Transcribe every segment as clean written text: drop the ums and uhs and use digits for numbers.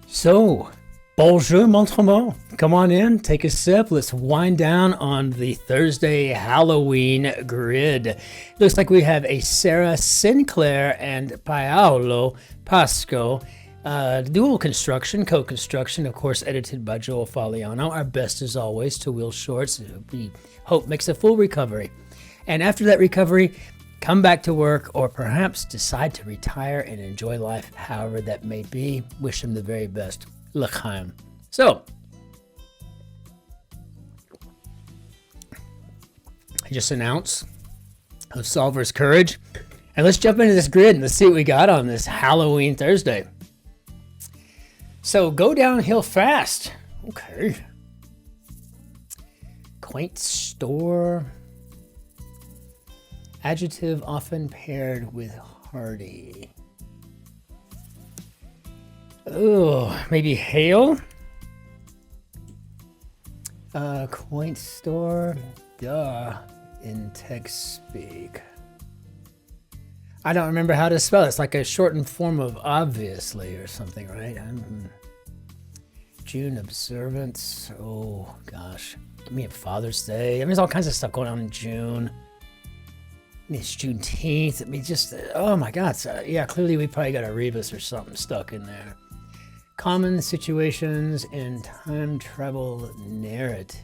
So, bonjour, mon tremont. Come on in, take a sip. Let's wind down on the Thursday Halloween grid. Looks like we have a Sarah Sinclair and Paolo Pasco dual construction, co-construction, of course, edited by Joel Faliano. Our best, as always, to Will Shorts. We hope makes a full recovery. And after that recovery, come back to work, or perhaps decide to retire and enjoy life however that may be. Wish him the very best. L'chaim. So, just an ounce of Solver's Courage. And let's jump into this grid and let's see what we got on this Halloween Thursday. So, go downhill fast. Okay. Quaint store. Adjective often paired with hardy. Oh, maybe hail? Quaint store. Duh. In text speak. I don't remember how to spell it. It's like a shortened form of obviously or something, right? June observance. Oh, gosh. We have Father's Day. I mean, there's all kinds of stuff going on in June. It's Juneteenth. I mean, just, oh my God. So, yeah, clearly we probably got a rebus or something stuck in there. Common situations in time travel narratives.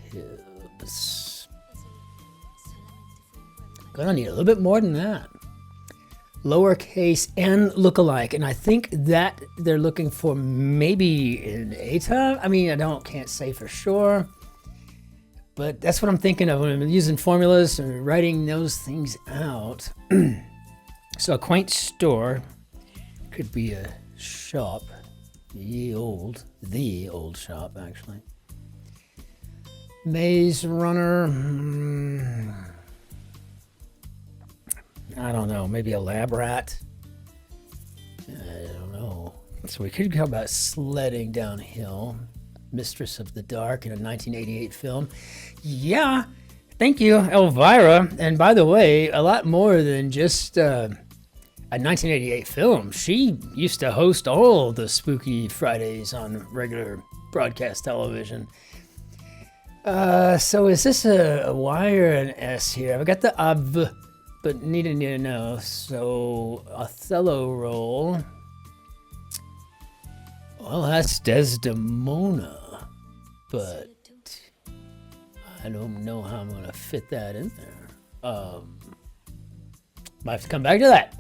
Gonna need a little bit more than that. Lowercase n lookalike. And I think that they're looking for maybe an ATA. I mean, can't say for sure. But that's what I'm thinking of when I'm using formulas and writing those things out. So a quaint store could be a shop, the old shop, actually. Maze runner, I don't know, maybe a lab rat. I don't know. So we could go about sledding downhill. Mistress of the Dark in a 1988 film. Yeah, thank you, Elvira. And by the way, a lot more than just a 1988 film. She used to host all the spooky Fridays on regular broadcast television. So is this a Y or an S here? I've got the AV, but need to know. So Othello role. Well, that's Desdemona, but I don't know how I'm going to fit that in there. Might have to come back to that.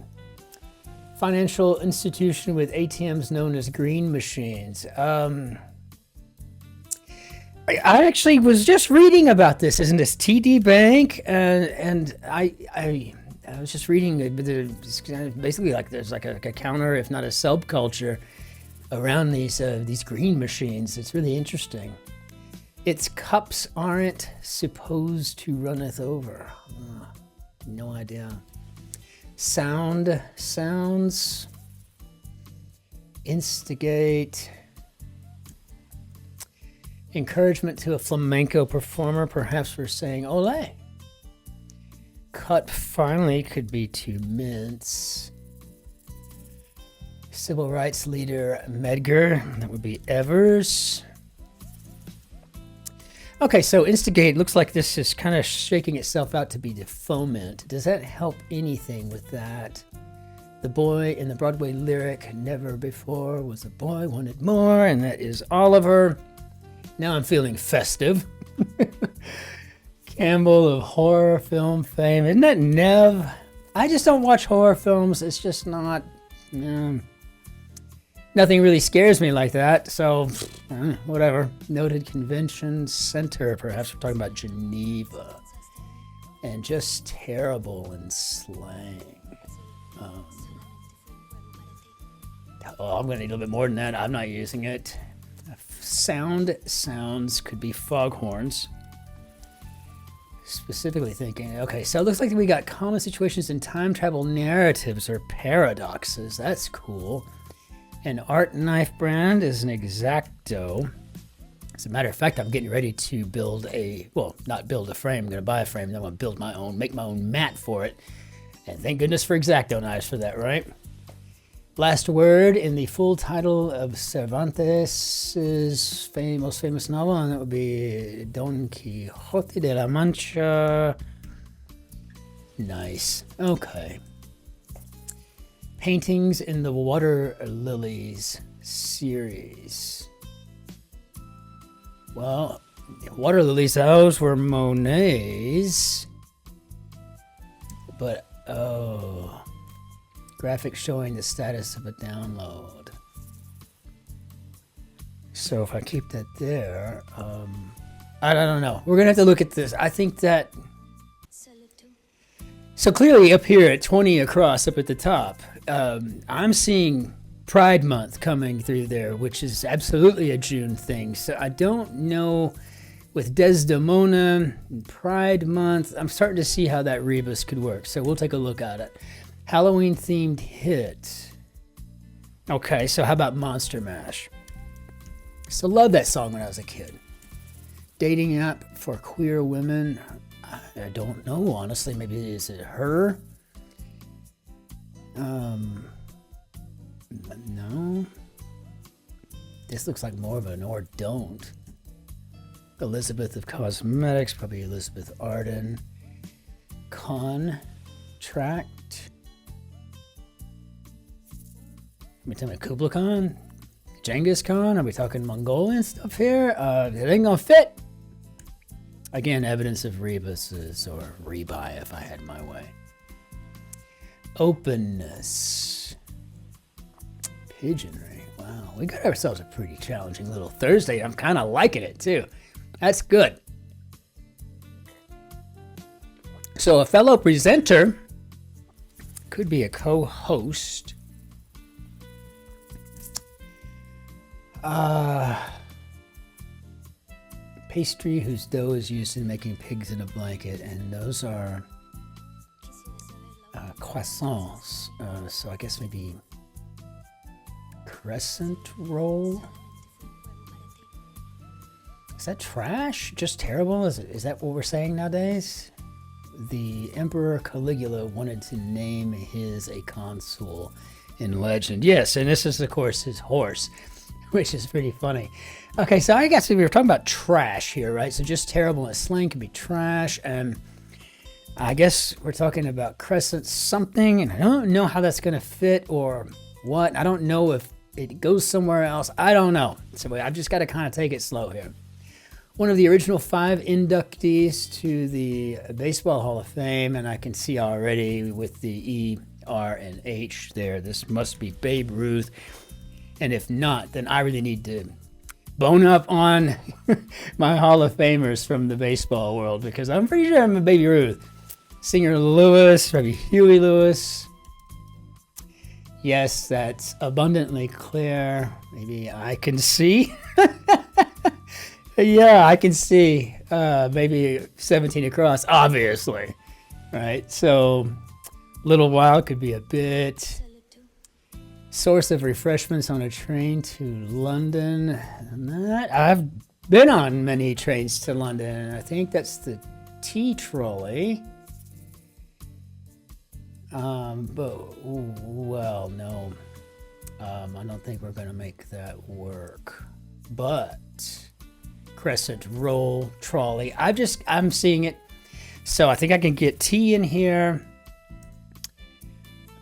Financial institution with ATMs known as green machines. I actually was just reading about this. Isn't this TD Bank? And I was just reading. It's basically like there's like a counter, if not a subculture, around these green machines. It's really interesting. Its cups aren't supposed to runneth over. No idea. Sounds, instigate, encouragement to a flamenco performer. Perhaps we're saying ole. Cut finally could be to mince. Civil rights leader Medgar, that would be Evers. Okay, so instigate looks like this is kind of shaking itself out to be to foment. Does that help anything with that? The boy in the Broadway lyric, never before was a boy wanted more, and that is Oliver. Now I'm feeling festive. Campbell of horror film fame. Isn't that Nev? I just don't watch horror films. It's just not... Nothing really scares me like that, so whatever. Noted convention center, perhaps we're talking about Geneva. And just terrible in slang. I'm going to need a little bit more than that. I'm not using it. Sounds could be foghorns. Specifically thinking, okay, so it looks like we got common situations in time travel narratives or paradoxes. That's cool. An art knife brand is an X-Acto. As a matter of fact, I'm getting ready to build not build a frame. I'm going to buy a frame. Then I'm going to build my own, make my own mat for it. And thank goodness for X-Acto knives for that, right? Last word in the full title of Cervantes' most famous novel, and that would be Don Quixote de la Mancha. Nice. Okay. Paintings in the Water Lilies series. Well, Water Lilies, those were Monet's. But, oh, graphics showing the status of a download. So if I keep that there, I don't know. We're going to have to look at this. I think that, so clearly up here at 20 across, up at the top, I'm seeing Pride Month coming through there, which is absolutely a June thing. So I don't know with Desdemona and Pride Month. I'm starting to see how that rebus could work. So we'll take a look at it. Halloween themed hit. Okay, so how about Monster Mash? So love that song when I was a kid. Dating app for queer women. I don't know, honestly. Maybe is it her? No. This looks like more of an or don't. Elizabeth of Cosmetics, probably Elizabeth Arden. Contract. Are we talking Kublai Khan? Genghis Khan? Are we talking Mongolian stuff here? It ain't gonna fit. Again, evidence of rebuses or rebuy if I had my way. Openness. Pigeonry. Wow, we got ourselves a pretty challenging little Thursday. I'm kind of liking it too. That's good. So a fellow presenter could be a co-host. Pastry whose dough is used in making pigs in a blanket, and those are croissants. So I guess maybe crescent roll. Is that trash? Just terrible? Is that what we're saying nowadays? The Emperor Caligula wanted to name his a consul in legend. Yes, and this is, of course, his horse, which is pretty funny. Okay, so I guess we were talking about trash here, right? So just terrible in slang can be trash, and I guess we're talking about crescent something, and I don't know how that's going to fit or what. I don't know if it goes somewhere else. I don't know. So I've just got to kind of take it slow here. One of the original 5 inductees to the Baseball Hall of Fame, and I can see already with the E, R, and H there, this must be Babe Ruth. And if not, then I really need to bone up on my Hall of Famers from the baseball world, because I'm pretty sure I'm a Baby Ruth. Singer Lewis, maybe Huey Lewis. Yes, that's abundantly clear. Maybe I can see. Yeah, I can see. Maybe 17 across, obviously. Right, so little while could be a bit. Source of refreshments on a train to London. I've been on many trains to London. I think that's the T-trolley. But, well, no. I don't think we're going to make that work. But crescent roll trolley. I'm seeing it. So I think I can get T in here.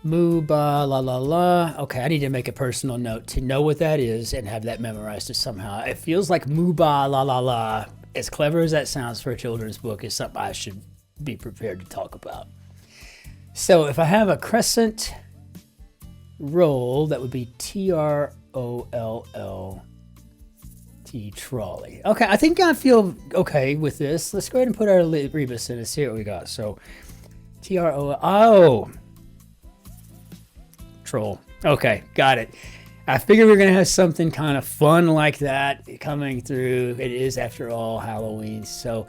Moo, ba, la, la, la. Okay, I need to make a personal note to know what that is and have that memorized somehow. It feels like moo, ba, la, la, la. As clever as that sounds for a children's book, is something I should be prepared to talk about. So if I have a crescent roll, that would be T-R-O-L-L-T, trolley. Okay, I think I feel okay with this. Let's go ahead and put our rebus in and see what we got. So T-R-O-L, troll. Okay, got it. I figured we are going to have something kind of fun like that coming through. It is, after all, Halloween. So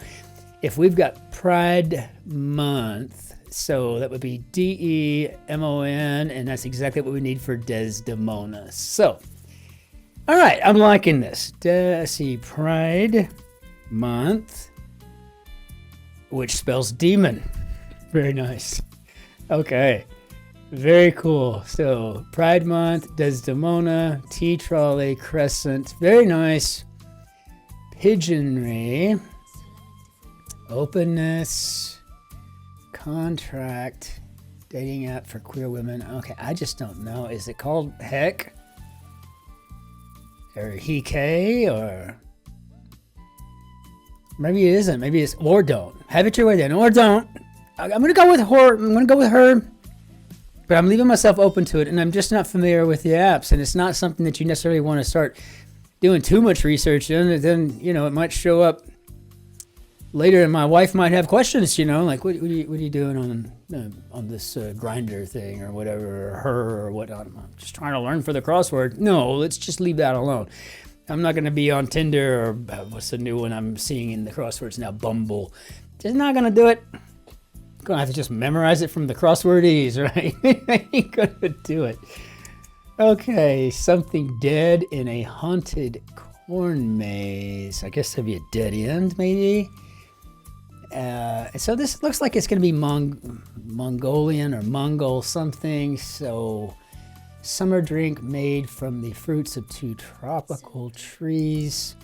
if we've got Pride Month, so that would be D-E-M-O-N, and that's exactly what we need for Desdemona. So, all right, I'm liking this. See, Pride Month, which spells demon. Very nice. Okay. Very cool. So Pride Month, Desdemona, Tea Trolley, Crescent. Very nice. Pigeonry. Openness. Contract. Dating app for queer women. Okay, I just don't know. Is it called Heck? Or He-K? Or maybe it isn't. Maybe it's or don't. Have it your way then. Or don't. I'm going to go with her. I'm going to go with her. But I'm leaving myself open to it, and I'm just not familiar with the apps, and it's not something that you necessarily want to start doing too much research in. And then, you know, it might show up later, and my wife might have questions, you know, like, what are you doing on this grinder thing or whatever, or her or whatnot. I'm just trying to learn for the crossword. No, let's just leave that alone. I'm not going to be on Tinder or what's the new one I'm seeing in the crosswords now, Bumble. Just not going to do it. Gonna have to just memorize it from the crosswordese, right? I ain't gonna do it. Okay, something dead in a haunted corn maze. I guess that'd be a dead end, maybe. So this looks like it's gonna be Mongolian or Mongol something. So summer drink made from the fruits of 2 tropical trees.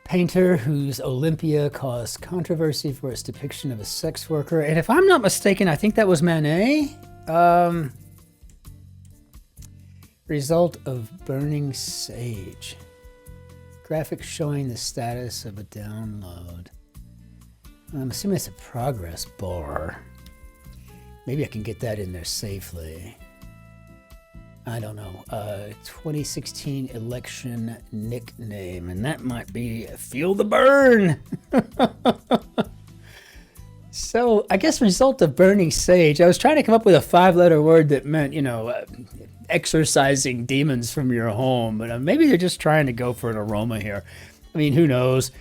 Painter whose Olympia caused controversy for its depiction of a sex worker. And if I'm not mistaken, I think that was Manet. Result of burning sage. Graphic showing the status of a download. I'm assuming it's a progress bar. Maybe I can get that in there safely. I don't know, 2016 election nickname, and that might be Feel the Burn. So I guess result of burning sage. I was trying to come up with a 5-letter word that meant, you know, exorcising demons from your home, but maybe they're just trying to go for an aroma here. I mean, who knows?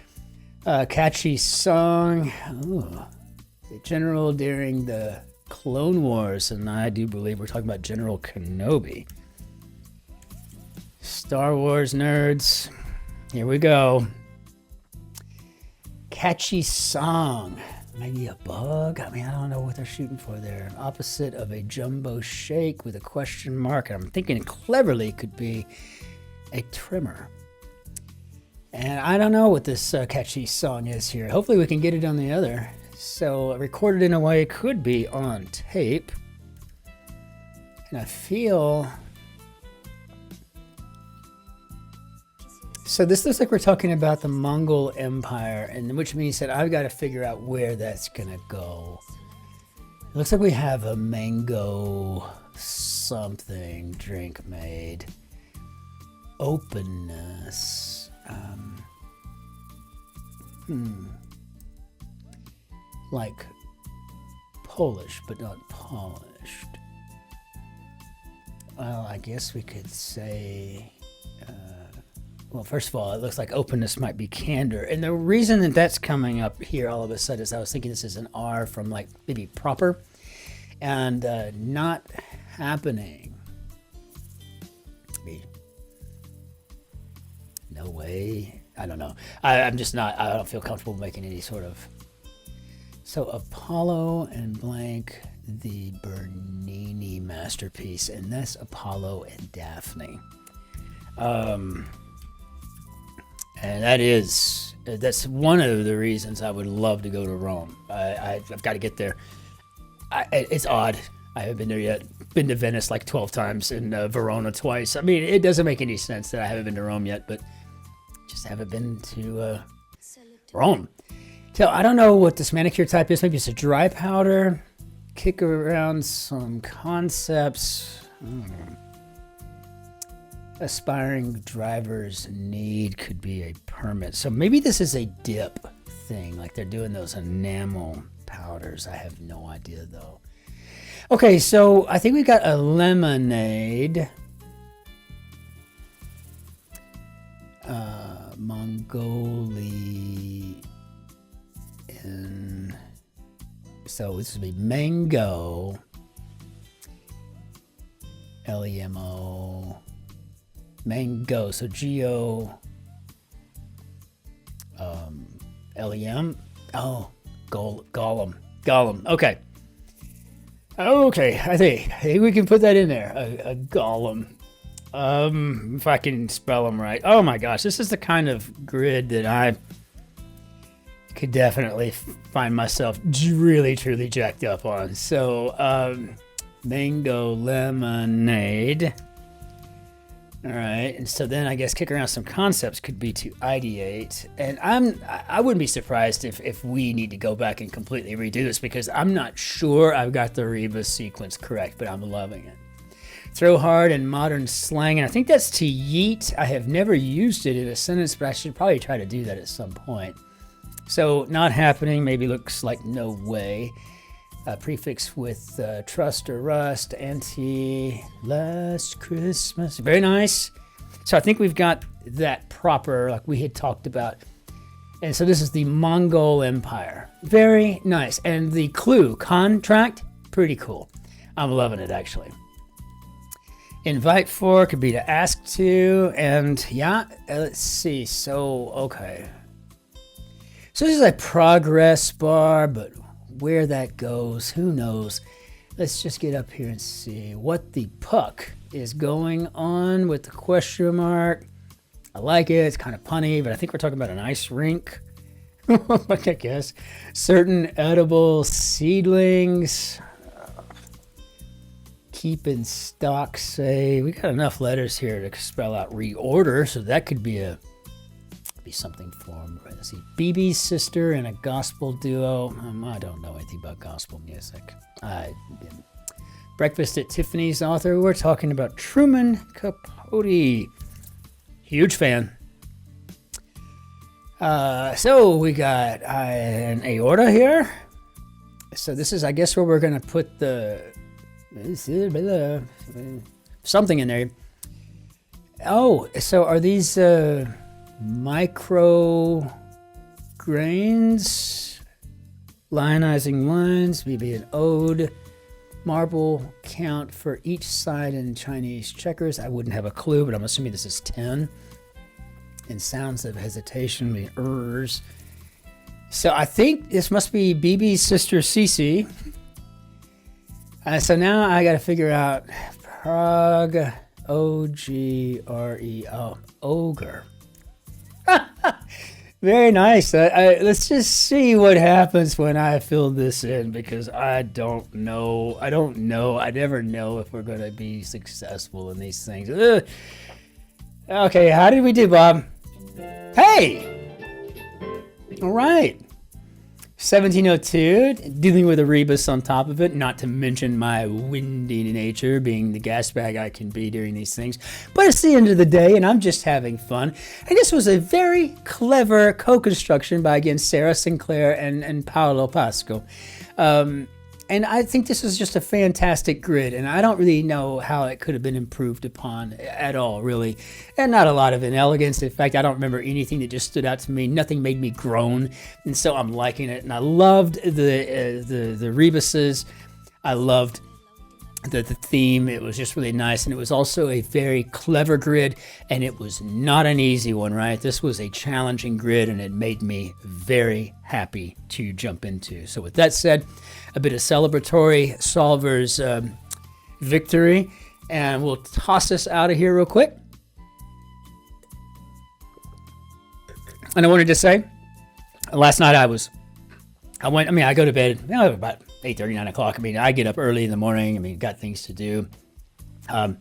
Catchy song. Ooh. The general during the Clone Wars, and I do believe we're talking about General Kenobi. Star Wars nerds, here we go. Catchy song, maybe a bug. I mean, I don't know what they're shooting for there. Opposite of a jumbo shake with a question mark. I'm thinking cleverly could be a trimmer. And I don't know what this catchy song is here. Hopefully we can get it on the other. So recorded in a way could be on tape. And I feel... So this looks like we're talking about the Mongol Empire, and which means that I've got to figure out where that's going to go. It looks like we have a mango something drink made. Openness. Like Polish, but not polished. Well, I guess we could say, well, first of all, it looks like openness might be candor. And the reason that that's coming up here all of a sudden is I was thinking this is an R from like maybe proper and not happening. No way. I don't know. I'm just not, I don't feel comfortable making any sort of. So Apollo and blank, the Bernini masterpiece, and that's Apollo and Daphne. And that's one of the reasons I would love to go to Rome. I've got to get there. It's odd. I haven't been there yet. Been to Venice like 12 times and Verona twice. I mean, it doesn't make any sense that I haven't been to Rome yet, but just haven't been to Rome. So I don't know what this manicure type is. Maybe it's a dry powder. Kick around some concepts. Aspiring drivers need could be a permit. So maybe this is a dip thing, like they're doing those enamel powders. I have no idea though. Okay, so I think we got a lemonade. Mongolian. So this would be mango. Lemo. Mango. So G-O. L-E-M. Oh, Gollum. Okay. Okay, I think we can put that in there. A golem. If I can spell them right. Oh my gosh, this is the kind of grid that I could definitely find myself really, truly jacked up on. So, mango lemonade. All right, and so then I guess kick around some concepts could be to ideate, and I wouldn't be surprised if we need to go back and completely redo this because I'm not sure I've got the rebus sequence correct, but I'm loving it. Throw hard and modern slang, and I think that's to yeet. I have never used it in a sentence, but I should probably try to do that at some point. So not happening, maybe looks like no way. Prefix with trust or rust, anti, last Christmas. Very nice. So I think we've got that proper, like we had talked about. And so this is the Mongol Empire. Very nice. And the clue, contract, pretty cool. I'm loving it, actually. Invite for could be to ask to. And yeah, let's see. So, okay. So this is a progress bar, but where that goes, who knows? Let's just get up here and see what the puck is going on with the question mark. I like it. It's kind of punny, but I think we're talking about an ice rink. I guess. Certain edible seedlings. Keep in stock, say. We got enough letters here to spell out reorder, so that could be something for him. Let's see. BB's sister and a gospel duo. I don't know anything about gospel music. Breakfast at Tiffany's author. We're talking about Truman Capote. Huge fan. So we got an aorta here. So this is, I guess, where we're going to put something in there. Oh, so are these micro grains, lionizing lines, maybe an ode, marble count for each side in Chinese checkers. I wouldn't have a clue, but I'm assuming this is 10. And sounds of hesitation, the ers. So I think this must be BB's sister Cece. So now I got to figure out Prague, O-G-R-E, ogre. Very nice. Let's just see what happens when I fill this in because I don't know. I never know if we're going to be successful in these things. Ugh. Okay, how did we do, Bob? Hey! All right. 1702, dealing with a rebus on top of it, not to mention my windy nature, being the gas bag I can be during these things. But it's the end of the day, and I'm just having fun. And this was a very clever co-construction by, again, Sarah Sinclair and Paolo Pasco. And I think this is just a fantastic grid, and I don't really know how it could have been improved upon at all, really. And not a lot of inelegance. In fact, I don't remember anything that just stood out to me. Nothing made me groan, and so I'm liking it. And I loved the rebuses. I loved the theme. It was just really nice, and it was also a very clever grid, and it was not an easy one, right? This was a challenging grid, and it made me very happy to jump into. So with that said, a bit of celebratory solvers victory, and we'll toss this out of here real quick. And I wanted to say, last night I go to bed about 8:30, 9 o'clock. I get up early in the morning. Got things to do. And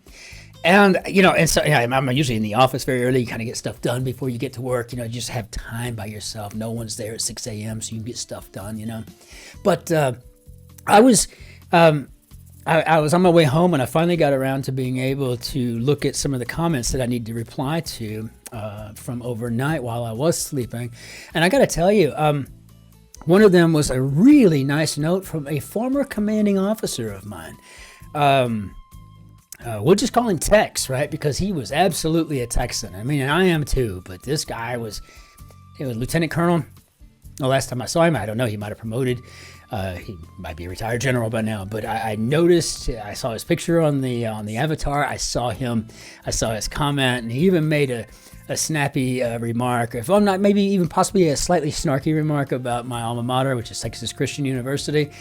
so I'm usually in the office very early. You kind of get stuff done before you get to work. You just have time by yourself. No one's there at 6 a.m., so you can get stuff done, But I was on my way home, and I finally got around to being able to look at some of the comments that I need to reply to from overnight while I was sleeping. And I got to tell you, one of them was a really nice note from a former commanding officer of mine. We'll just call him Tex, right? Because he was absolutely a Texan. And I am too, but this guy was Lieutenant Colonel. The last time I saw him, I don't know, he might have promoted. He might be a retired general by now, but I noticed, I saw his picture on the avatar. I saw his comment, and he even made a snappy remark, if I'm not, maybe even possibly a slightly snarky remark about my alma mater, which is Texas Christian University.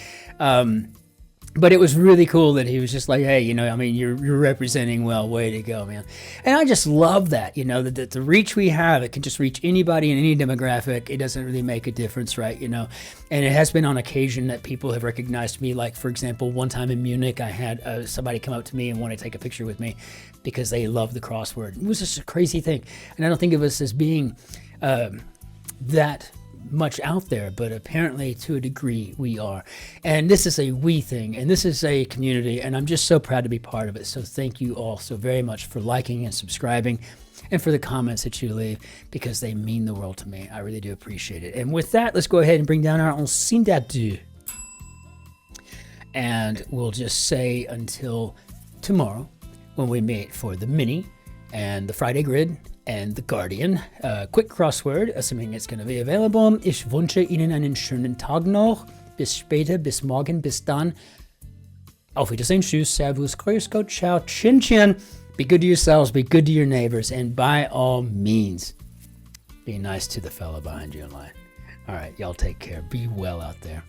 But it was really cool that he was just like, hey, I mean, you're representing well, way to go, man. And I just love that, that the reach we have, it can just reach anybody in any demographic. It doesn't really make a difference, right? And it has been on occasion that people have recognized me. Like, for example, one time in Munich, I had somebody come up to me and want to take a picture with me because they love the crossword. It was just a crazy thing. And I don't think of us as being that much out there, but apparently to a degree we are. And this is a we thing, and this is a community, and I'm just so proud to be part of it. So thank you all so very much for liking and subscribing, and for the comments that you leave, because they mean the world to me. I really do appreciate it. And with that, let's go ahead and bring down our ancien d'adieu. And we'll just say until tomorrow, when we meet for the mini and the Friday grid and the Guardian. Quick crossword, assuming it's going to be available. Ich wünsche Ihnen einen schönen Tag noch. Bis später, bis morgen, bis dann. Auf Wiedersehen, tschüss, servus, grüß Gott, ciao, Cin-Cin. Be good to yourselves, be good to your neighbors, and by all means, be nice to the fellow behind you in line. All right, y'all take care. Be well out there.